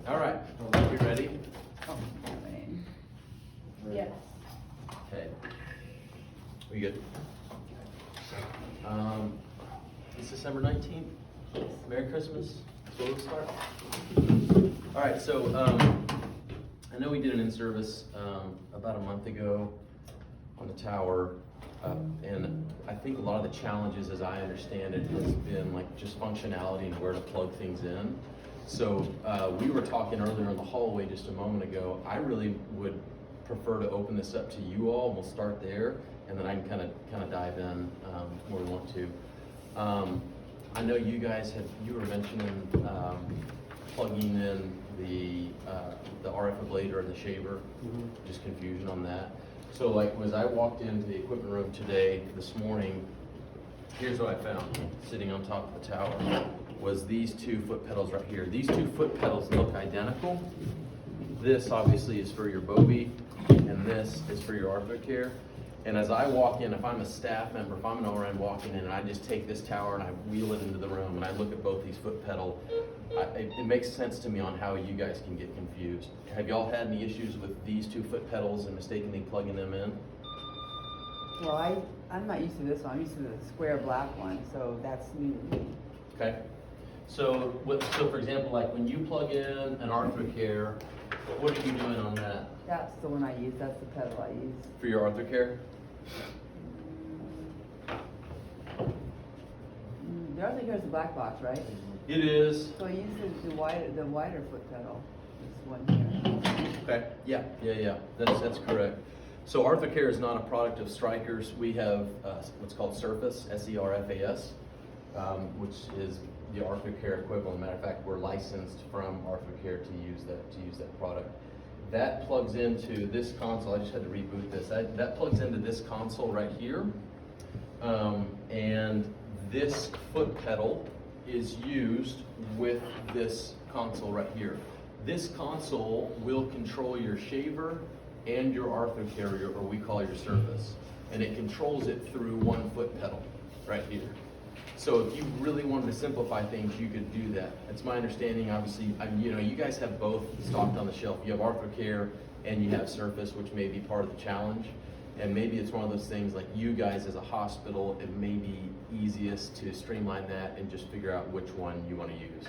All right, well, you ready? Oh, yes. Okay. We good? It's December 19th. Merry Christmas. So we'll start. All right, so I know we did an in-service about a month ago on the tower, and I think a lot of the challenges, as I understand it, has been like just functionality and where to plug things in. So we were talking earlier in the hallway just a moment ago. I really would prefer to open this up to you all. We'll start there, and then I can kind of dive in where we want to. I know you guys you were mentioning plugging in the RF ablator and the shaver, just confusion on that. So like as I walked into the equipment room this morning, here's what I found sitting on top of the tower was these two foot pedals right here. These two foot pedals look identical. This obviously is for your Bobby, and this is for your ArthroCare. And as I walk in, if I'm a staff member, if I'm an RN walking in, and I just take this tower and I wheel it into the room and I look at both these foot pedal, it makes sense to me on how you guys can get confused. Have y'all had any issues with these two foot pedals and mistakenly plugging them in? Well, I'm not used to this one. I'm used to the square black one, so that's new to me. Okay. So for example, like when you plug in an ArthroCare, what are you doing on that? That's the one I use. That's the pedal I use. For your ArthroCare? The ArthroCare is the black box, right? It is. So I use the wider foot pedal. This one here. Okay. Yeah. That's correct. So ArthroCare is not a product of STRYKER's. We have what's called Surface, SERFAS, which is the ArthroCare equivalent. Matter of fact, we're licensed from ArthroCare to use that product. That plugs into this console. I just had to reboot this. That plugs into this console right here, and this foot pedal is used with this console right here. This console will control your shaver and your ArthroCare, or we call your Surface, and it controls it through one foot pedal right here. So if you really wanted to simplify things, you could do that. It's my understanding, obviously, you guys have both stocked on the shelf. You have ArthroCare and you have Surface, which may be part of the challenge. And maybe it's one of those things like you guys as a hospital, it may be easiest to streamline that and just figure out which one you want to use.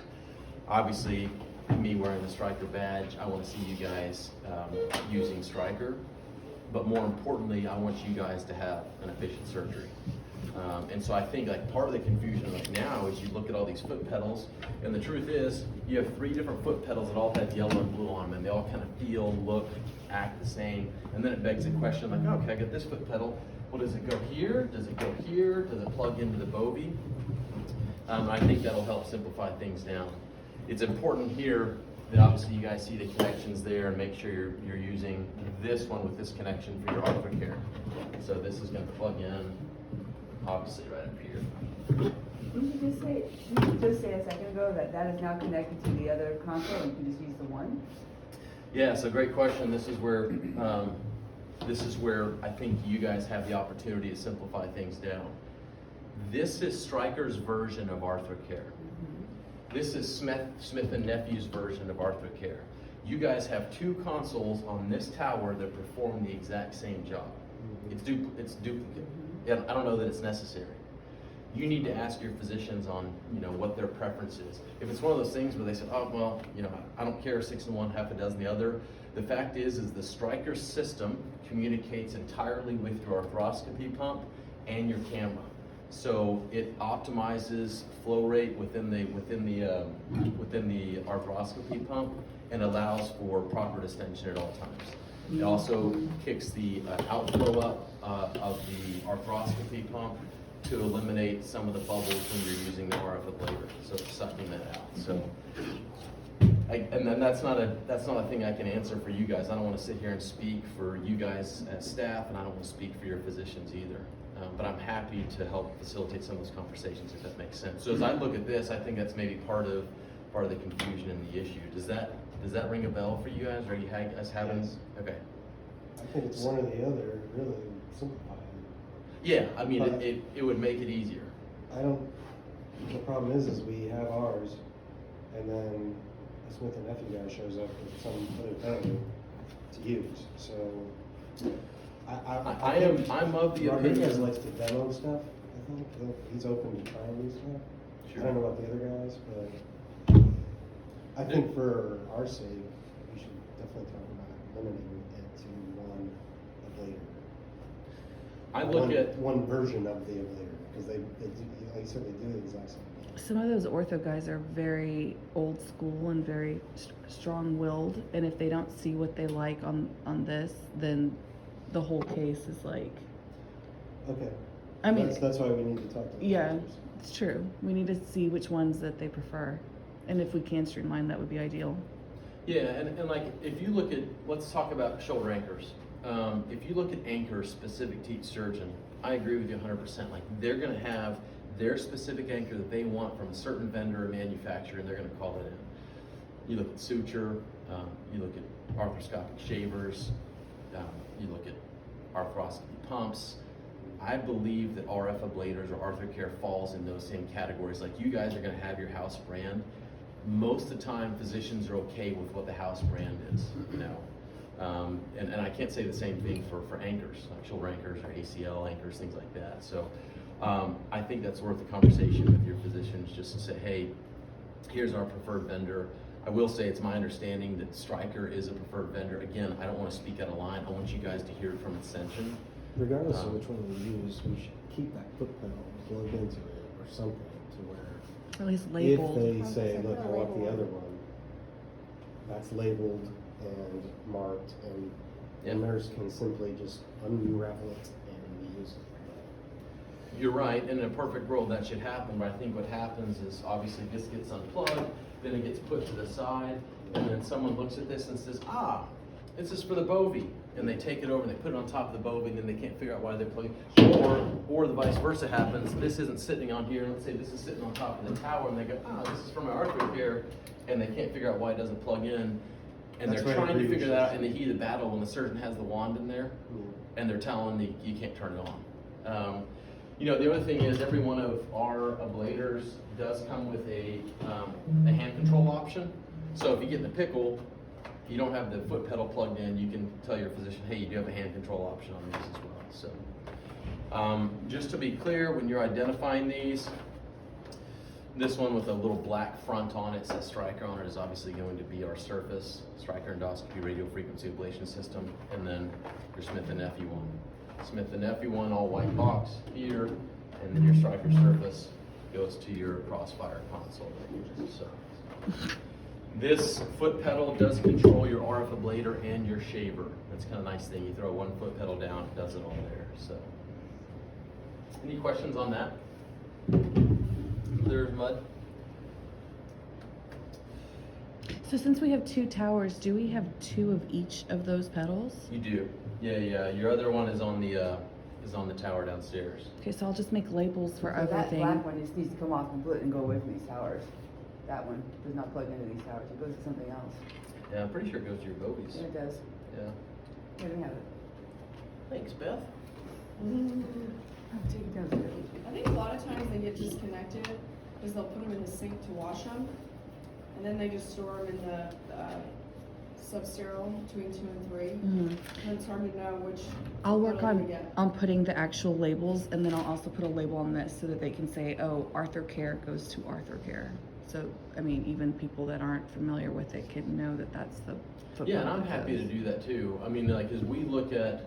Obviously, me wearing the STRYKER badge, I want to see you guys using STRYKER. But more importantly, I want you guys to have an efficient surgery. And so I think like part of the confusion right now is you look at all these foot pedals, and the truth is you have 3 different foot pedals that all have yellow and blue on them, and they all kind of feel, look, act the same. And then it begs the question like, okay, I got this foot pedal. Well, does it go here? Does it go here? Does it plug into the Bobby? I think that'll help simplify things down. It's important here that obviously you guys see the connections there and make sure you're using this one with this connection for your ArthroCare. So this is going to plug in. Obviously right up here. Didn't you just say a second ago that is now connected to the other console and you can just use the one? Yeah, so great question. This is where I think you guys have the opportunity to simplify things down. This is STRYKER's version of ArthroCare. This is Smith and Nephew's version of ArthroCare. You guys have 2 consoles on this tower that perform the exact same job. It's duplicate. Yeah, I don't know that it's necessary. You need to ask your physicians on, what their preference is. If it's one of those things where they say, oh, well, I don't care, 6 in one, half a dozen the other. The fact is the STRYKER system communicates entirely with your arthroscopy pump and your camera. So it optimizes flow rate within the arthroscopy pump and allows for proper distension at all times. It also kicks the outflow up of the arthroscopy pump to eliminate some of the bubbles when you're using the RF ablator, so it's sucking that out. So, and then that's not a thing I can answer for you guys. I don't want to sit here and speak for you guys as staff, and I don't want to speak for your physicians either. But I'm happy to help facilitate some of those conversations if that makes sense. So as I look at this, I think that's maybe part of the confusion and the issue. Does that ring a bell for you guys? Or are you guys having? Yes. Okay. I think it's one or the other, really simplify it. Yeah, I mean, it would make it easier. The problem is we have ours, and then Smith and Nephew guy shows up with some other pedal to use, so. I'm of the Rodriguez opinion. likes to demo stuff, I think, he's open to trying new stuff. Sure. I don't know about the other guys, but I think for our sake, we should definitely talk about limiting it to one ablator. I look at, One version of the ablator, because they do, like you said, they do the exact same thing. Some of those ortho guys are very old school and very strong-willed, and if they don't see what they like on this, then the whole case is like, Okay. I mean, That's why we need to talk to the yeah, doctors. it's true. We need to see which ones that they prefer, and if we can streamline, that would be ideal. yeah, and like, if you look at, let's talk about shoulder anchors. If you look at anchors specific to each surgeon, I agree with you 100%. Like, they're gonna have their specific anchor that they want from a certain vendor or manufacturer, and they're gonna call it in. You look at suture, you look at arthroscopic shavers, you look at arthroscopy pumps. I believe that RF ablators or ArthroCare falls in those same categories. Like, you guys are gonna have your house brand. Most of the time, physicians are okay with what the house brand is, you know. And I can't say the same thing for anchors, like shoulder anchors or ACL anchors, things like that. So I think that's worth a conversation with your physicians, just to say, hey, here's our preferred vendor. I will say it's my understanding that Stryker is a preferred vendor. Again, I don't want to speak out of line. I want you guys to hear it from Ascension. Regardless of which one we use, we should keep that foot pedal plugged into it or something to where Or at least labeled. if they say, look, I want the other one, that's labeled and marked, and the Yeah. nurse can simply just unravel it and use it. You're right, in a perfect world that should happen, but I think what happens is obviously this gets unplugged, then it gets put to the side, and then someone looks at this and says, this is for the Bovie, and they take it over and they put it on top of the Bovie, and then they can't figure out why they're plugging. Or the vice versa happens, this isn't sitting on here, let's say this is sitting on top of the tower, and they go, this is for my ArthroCare, and they can't figure out why it doesn't plug in. And That's they're right, trying to figure that out in the previous. heat of battle when the surgeon has the wand in there, and they're telling you can't turn it on. You know, the other thing is every one of our ablators does come with a hand control option. So if you get in the pickle, you don't have the foot pedal plugged in, you can tell your physician, hey, you do have a hand control option on these as well. So just to be clear, when you're identifying these, this one with a little black front on it says Stryker on it is obviously going to be our Surface STRYKER Endoscopy Radio Frequency Ablation System, and then your Smith & Nephew one. Smith & Nephew one, all white box here, and then your Stryker Surface goes to your Crossfire console right here. So this foot pedal does control your RF ablator and your shaver. That's kind of a nice thing. You throw one foot pedal down, it does it all there. So any questions on that? There's mud. So since we have 2 towers, do we have 2 of each of those pedals? You do. Yeah. Your other one is on the tower downstairs. Okay, so I'll just make labels for So that everything. black one just needs to come off completely and go away from these towers. That one does not plug into these towers, it goes to something else. Yeah, I'm pretty sure it goes to your Bovies. Yeah, it does. Yeah. Here we have it. Thanks, Beth. Oh, take it downstairs. I think a lot of times they get disconnected because they'll put them in the sink to wash them, and then they just store them in the sub-sterile between 2 and 3. Mhm. And it's hard to know which. I'll work pedal to on get. putting the actual labels, and then I'll also put a label on this so that they can say, oh, ArthroCare goes to ArthroCare. So, I mean, even people that aren't familiar with it can know that that's the foot Yeah, and pedal I'm that happy to goes. do that too. I mean, like, as we look at,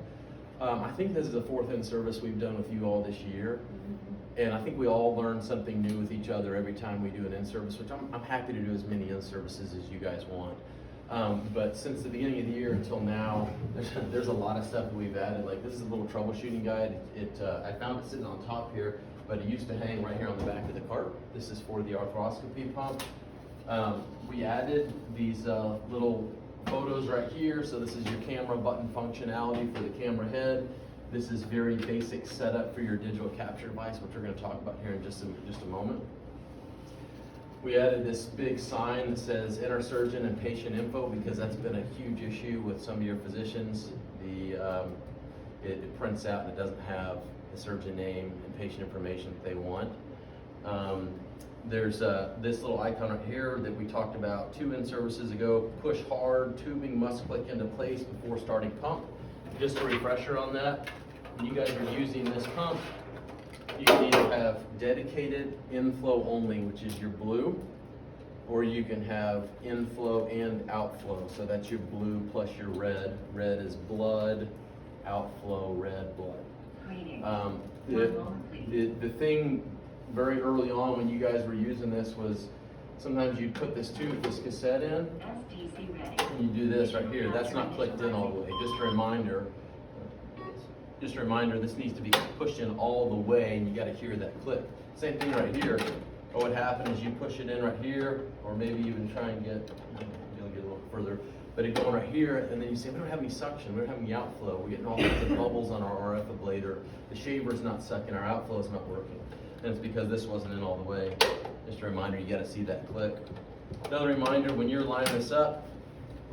I think this is the 4th in-service we've done with you all this year. And I think we all learn something new with each other every time we do an in-service, which I'm happy to do as many in-services as you guys want. But since the beginning of the year until now, there's a lot of stuff that we've added. Like, this is a little troubleshooting guide. I found it sitting on top here, but it used to hang right here on the back of the cart. This is for the arthroscopy pump. We added these little photos right here. So this is your camera button functionality for the camera head. This is very basic setup for your digital capture device, which we're going to talk about here in just a moment. We added this big sign that says enter surgeon and patient info because that's been a huge issue with some of your physicians. It prints out and it doesn't have the surgeon name and patient information that they want. There's this little icon right here that we talked about 2 in-services ago. Push hard, tubing must click into place before starting pump. Just a refresher on that, when you guys are using this pump, you can either have dedicated inflow only, which is your blue, or you can have inflow and outflow. So that's your blue plus your red. Red is blood, outflow, red blood. The thing very early on when you guys were using this was sometimes you'd put this cassette in, and you do this right here. That's not clicked in all the way. Just a reminder, this needs to be pushed in all the way, and you got to hear that click. Same thing right here. What would happen is you push it in right here, or maybe even try and you'll get a little further, but it going right here, and then you say, we don't have any suction, we don't have any outflow, we're getting all kinds of bubbles on our RF ablator, the shaver's not sucking, our outflow is not working. And it's because this wasn't in all the way. Just a reminder, you gotta see that click. Another reminder, when you're lining this up,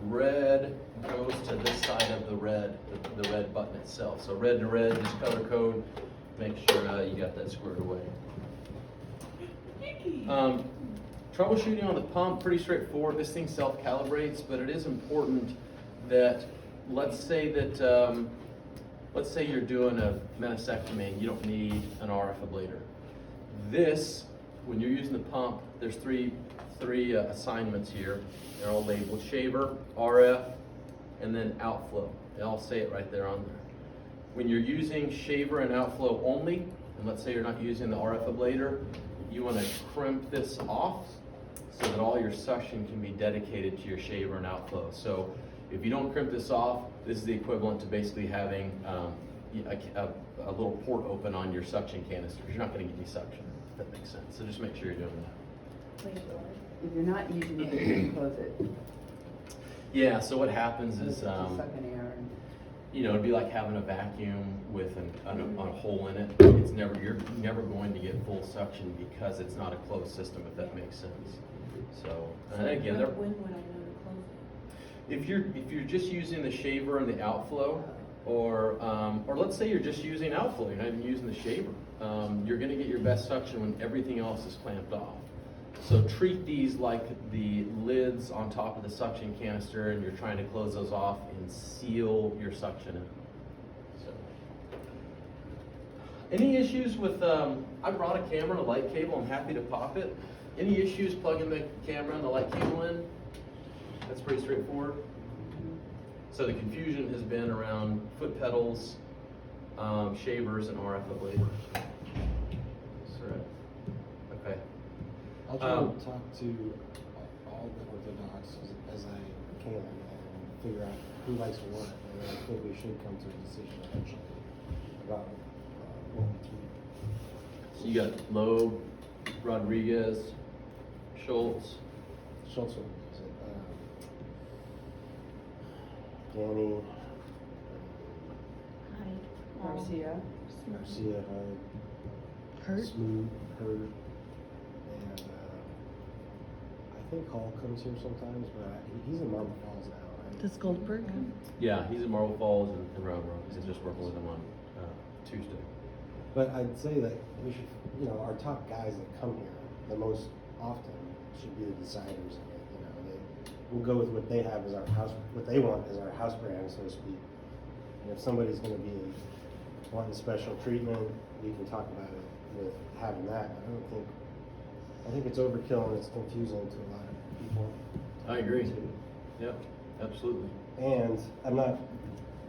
red goes to this side of the red button itself. So red to red, just color code, make sure you got that squared away. Troubleshooting on the pump, pretty straightforward. This thing self-calibrates, but it is important that, let's say you're doing a meniscectomy and you don't need an RF ablator. This, when you're using the pump, there's three assignments here. They're all labeled: shaver, RF, and then outflow. I'll say it right there on there. When you're using shaver and outflow only, and let's say you're not using the RF ablator, you want to crimp this off so that all your suction can be dedicated to your shaver and outflow. So if you don't crimp this off, this is the equivalent to basically having a little port open on your suction canister. You're not going to get any suction, if that makes sense. So just make sure you're doing that. If you're not using it, you can close it. Yeah, so what happens is, Suck in air. it'd be like having a vacuum with a hole in it. You're never going to get full suction because it's not a closed system, if that makes sense. So, and again, When would I know to close it? if you're just using the shaver and the outflow, or let's say you're just using outflow, you're not even using the shaver, you're going to get your best suction when everything else is clamped off. So treat these like the lids on top of the suction canister, and you're trying to close those off and seal your suction in. So, any issues with, I brought a camera and a light cable, I'm happy to pop it. Any issues plugging the camera and the light cable in? That's pretty straightforward. So the confusion has been around foot pedals, shavers, and RF ablators. Okay. I'll try to talk to all the orthodox as I can and figure out who likes what. And I think we should come to a decision eventually about what we keep. So you got Loeb, Rodriguez, Schultz. Schultz, is it? Danny, Garcia. Garcia, Hurt? Smooth, Hurt, and I think Hall comes here sometimes, but he's in Marble Falls now, right? Does Goldberg? Yeah, he's in Marble Falls and Round Rock. He's just working with him on Tuesday. But I'd say that we should, our top guys that come here the most often should be the deciders of it. We'll go with what they have as our house, what they want as our house brand, so to speak. And if somebody's going to be wanting special treatment, we can talk about it with having that. I think it's overkill and it's confusing to a lot of people. I agree. Yep, absolutely. And I'm not,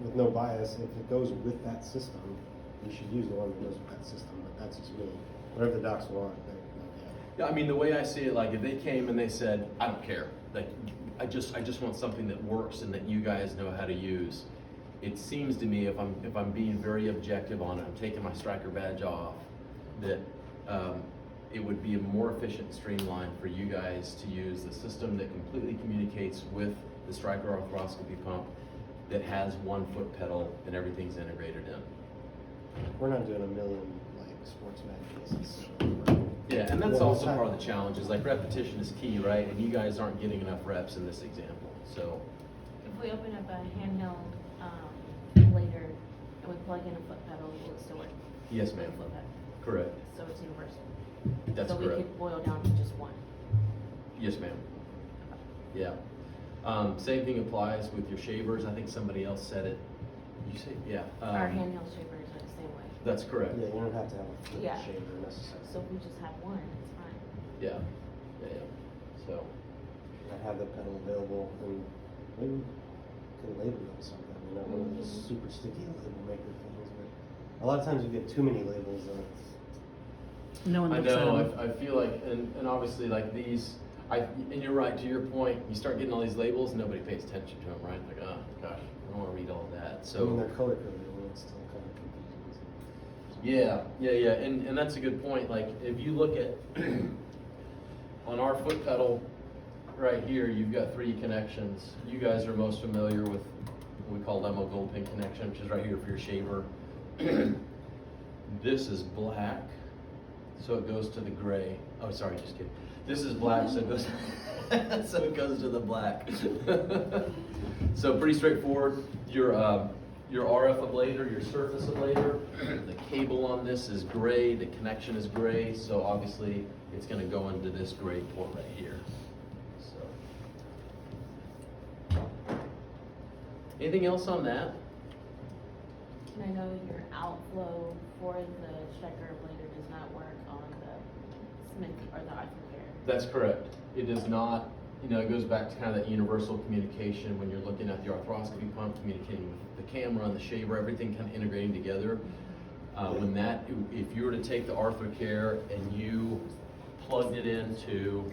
with no bias, if it goes with that system, you should use the one that goes with that system, but that's just me. Whatever the docs want, Yeah, I mean, the way I see it, like if they came and they said, I don't care, like I just want something that works and that you guys know how to use. It seems to me, if I'm being very objective on it, I'm taking my STRYKER badge off, that it would be a more efficient and streamlined for you guys to use the system that completely communicates with the STRYKER Arthoscopy pump, that has 1 foot pedal and everything's integrated in. We're not doing a million sports med cases. So Yeah, and that's also part of the challenge, is like repetition is key, right? And you guys aren't getting enough reps in this example, so. If we open up a handheld later and we plug in a foot pedal, will it still work? Yes, ma'am. Foot pedal. Correct. So it's universal. That's So we correct. could boil down to just one. Yes, ma'am. Yeah. Same thing applies with your shavers. I think somebody else said it. You say, yeah. Our handheld shavers are the same way. That's correct. Yeah, you don't have to have a flip Yeah. shaver necessarily. So if we just have one, it's fine. Yeah. Yeah. So, I have the pedal available, and maybe we can label them something, you know, one of those super sticky label maker things, but a lot of times you get too many labels and it's, No one I looks at know, them. I feel like, and obviously like these, and you're right, to your point, you start getting all these labels, nobody pays attention to them, right? Like, oh gosh, I don't wanna read all that, I mean, so. they're color coded, and it's still kind of confusing. Yeah, and that's a good point, like, if you look at, on our foot pedal, right here, you've got 3 connections. You guys are most familiar with what we call Lemo gold pin connection, which is right here for your shaver. This is black, so it goes to the gray. Oh, sorry, just kidding. This is black, so it goes, so it goes to the black. So pretty straightforward. Your RF ablator, your surface ablator, the cable on this is gray, the connection is gray, so obviously it's gonna go into this gray port right here. So. Anything else on that? And I know your outflow for the STRYKER ablator does not work on the Smith or the Arthocare. That's correct. It does not, you know, it goes back to kind of that universal communication when you're looking at the arthroscopy pump, communicating with the camera and the shaver, everything kind of integrating together. When that, if you were to take the Arthocare and you plugged it into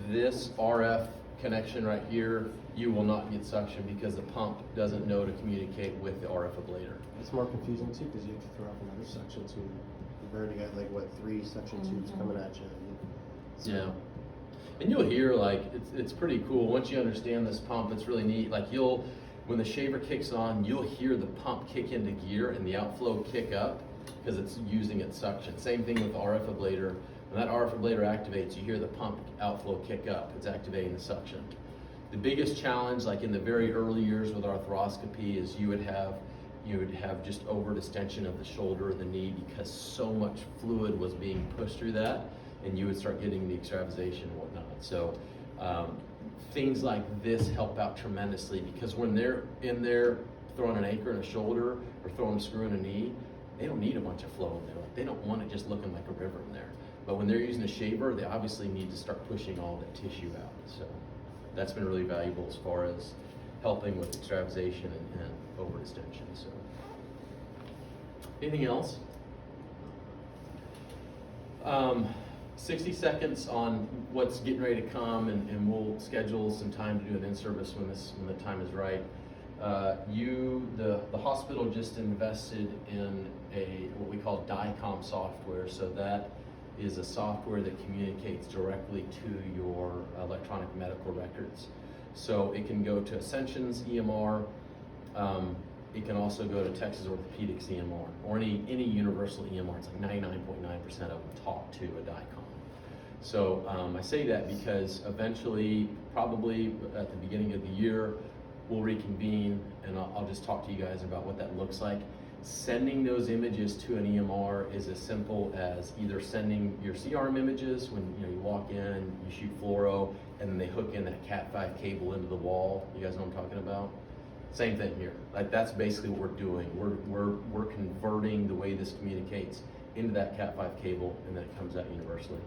this RF connection right here, you will not get suction because the pump doesn't know to communicate with the RF ablator. It's more confusing too, because you have to throw off another suction tube. You've already got like, what, 3 suction tubes coming at you. So- Yeah. And you'll hear like, it's pretty cool. Once you understand this pump, it's really neat. Like when the shaver kicks on, you'll hear the pump kick into gear and the outflow kick up because it's using its suction. Same thing with the RF ablator. When that RF ablator activates, you hear the pump outflow kick up. It's activating the suction. The biggest challenge, like in the very early years with arthroscopy, is you would have just over distension of the shoulder or the knee because so much fluid was being pushed through that, and you would start getting the extravasation and whatnot. So things like this help out tremendously because when they're in there throwing an anchor in a shoulder or throwing a screw in a knee, they don't need a bunch of flow in there. Like, they don't want it just looking like a river in there. But when they're using a shaver, they obviously need to start pushing all that tissue out. So that's been really valuable as far as helping with extravasation and over distension. So anything else? 60 seconds on what's getting ready to come, and we'll schedule some time to do an in-service when the time is right. The hospital just invested in what we call DICOM software, so that is a software that communicates directly to your electronic medical records. So it can go to Ascension's EMR, it can also go to Texas Orthopedics EMR, or any universal EMR. It's like 99.9% of them talk to a DICOM. So I say that because eventually, probably at the beginning of the year, we'll reconvene and I'll just talk to you guys about what that looks like. Sending those images to an EMR is as simple as either sending your C-arm images when you walk in, you shoot fluoro, and then they hook in that Cat5 cable into the wall. You guys know what I'm talking about? Same thing here. Like that's basically what we're doing. We're converting the way this communicates into that Cat5 cable, and then it comes out universally.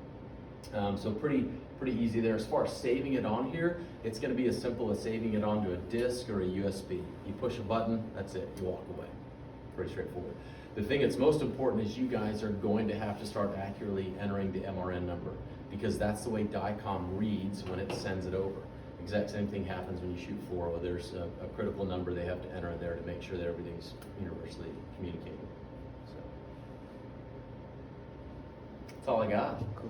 So pretty easy there. As far as saving it on here, it's going to be as simple as saving it onto a disk or a USB. You push a button, that's it. You walk away. Pretty straightforward. The thing that's most important is you guys are going to have to start accurately entering the MRN number because that's the way DICOM reads when it sends it over. Exact same thing happens when you shoot fluoro. There's a critical number they have to enter in there to make sure that everything's universally communicating. So that's all I got. Cool.